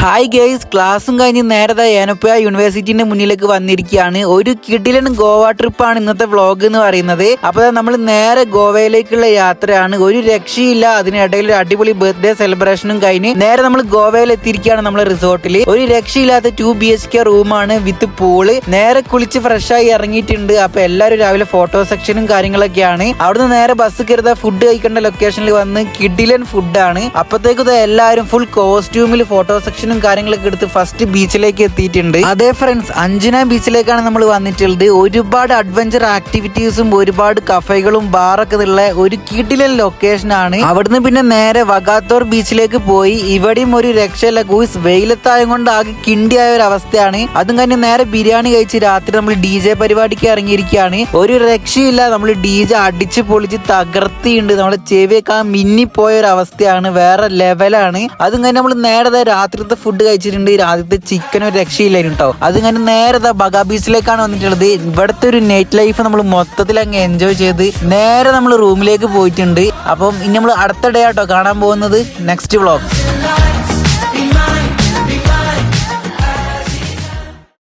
Hi guys, ക്ലാസ്സും കഴിഞ്ഞ് നേരത്തെ ഏനപ്പുഴ യൂണിവേഴ്സിറ്റിന്റെ മുന്നിലേക്ക് വന്നിരിക്കുകയാണ്. ഒരു കിടിലൻ ഗോവ ട്രിപ്പാണ് ഇന്നത്തെ വ്ളോഗ് എന്ന് പറയുന്നത്. അപ്പോൾ നമ്മൾ നേരെ ഗോവയിലേക്കുള്ള യാത്രയാണ്. ഒരു രക്ഷയില്ല. അതിനിടയിൽ ഒരു അടിപൊളി ബർത്ത്ഡേ സെലിബ്രേഷനും കഴിഞ്ഞ് നേരെ നമ്മൾ ഗോവയിൽ എത്തിയിരിക്കുകയാണ്. നമ്മളെ റിസോർട്ടിൽ ഒരു രക്ഷയില്ലാത്ത 2 BHK റൂമാണ് വിത്ത് പൂള്. നേരെ കുളിച്ച് ഫ്രഷായി ഇറങ്ങിയിട്ടുണ്ട്. അപ്പൊ എല്ലാവരും രാവിലെ ഫോട്ടോ സെക്ഷനും കാര്യങ്ങളൊക്കെയാണ്. അവിടുന്ന് നേരെ ബസ് കയറുന്ന ഫുഡ് കഴിക്കേണ്ട ലൊക്കേഷനിൽ വന്ന് കിടിലൻ ഫുഡാണ്. അപ്പത്തേക്കും എല്ലാവരും ഫുൾ കോസ്റ്റ്യൂമിൽ ഫോട്ടോ സെക്ഷനും കാര്യങ്ങളൊക്കെ എടുത്ത് ഫസ്റ്റ് ബീച്ചിലേക്ക് എത്തിയിട്ടുണ്ട്. അതേ ഫ്രണ്ട്സ്, അഞ്ജന ബീച്ചിലേക്കാണ് നമ്മൾ വന്നിട്ടുള്ളത്. ഒരുപാട് അഡ്വഞ്ചർ ആക്ടിവിറ്റീസും ഒരുപാട് കഫേകളും ബാറൊക്കെ ഉള്ള ഒരു കിടിലൻ ലൊക്കേഷൻ ആണ്. അവിടുന്ന് പിന്നെ നേരെ വഗാത്തോർ ബീച്ചിലേക്ക് പോയി. ഇവിടെയും ഒരു രക്ഷയില്ല ഗൂസ്, വെയിലത്തായം കൊണ്ട് ആകെ കിണ്ടിയായ ഒരു അവസ്ഥയാണ്. അതും കഴിഞ്ഞ് നേരെ ബിരിയാണി കഴിച്ച് രാത്രി നമ്മൾ DJ പരിപാടിക്ക് ഇറങ്ങിയിരിക്കുകയാണ്. ഒരു രക്ഷയില്ല, നമ്മൾ DJ അടിച്ച് പൊളിച്ച് തകർത്തിയുണ്ട്. നമ്മളെ ചെവിയൊക്കെ മിന്നിപ്പോയ ഒരു അവസ്ഥയാണ്, വേറെ ലെവലാണ്. അതും കഴിഞ്ഞ് നമ്മൾ നേരെ രാത്രിത്തെ ഫുഡ് കഴിച്ചിട്ടുണ്ട്. രാത്രിത്തെ ചിക്കൻ ഒരു രക്ഷയില്ലായിരുന്നു കേട്ടോ. അത് കഴിഞ്ഞ് നേരെ ബഗാ ബീച്ചിലേക്കാണ് വന്നിട്ടുള്ളത്. ഇവിടുത്തെ ഒരു നൈറ്റ് ലൈഫ് നമ്മൾ മൊത്തത്തിൽ അങ്ങ് എൻജോയ് ചെയ്ത് നേരെ നമ്മൾ റൂമിലേക്ക് പോയിട്ടുണ്ട്. അപ്പം ഇനി നമ്മൾ അടുത്ത ഡേ ആട്ടോ കാണാൻ പോകുന്നത്. Next vlog.